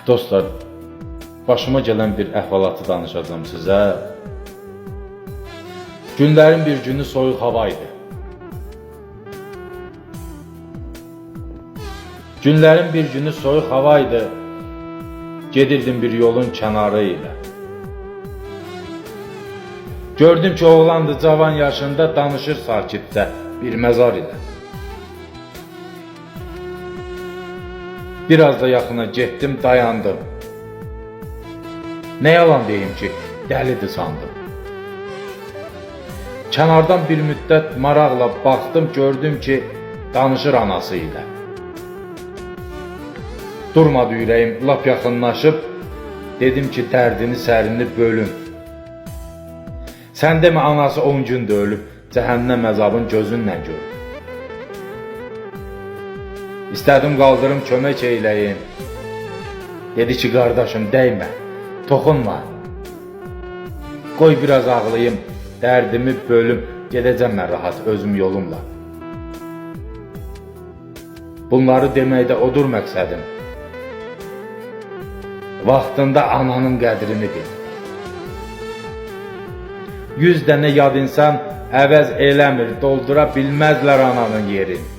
Dostlar, başıma gələn bir əhvalatı danışacağım sizə. Günlərin bir günü soyuq hava idi. Günlərin bir günü soyuq hava idi. Gedirdim bir yolun kənarı ilə. Gördüm ki, oğlandı cavan yaşında danışır sakitcə bir məzar ilə. Biraz da yaxına getdim, dayandım. Ne yalan deyim ki, dəlidir sandım. Kənardan bir müddət maraqla baxdım, gördüm ki, danışır anası ilə. Durmadı ürəyim, lap yaxınlaşıb, dedim ki, dərdini sərini bölüm. Sən demə anası 10 gündə ölüb, cəhənnəm əzabın gözünlə görüb. İstədim qaldırım, kömək eyləyim. Dedi ki, qardaşım, dəymə, toxunma. Qoy biraz ağlayım, dərdimi bölüm, gedəcəm mən rahat özüm yolumla. Bunları deməkdə odur məqsədim. Vaxtında ananın qədrini bil. 100 dənə yad insan əvəz eləmir, doldura bilməzlər ananın yerini.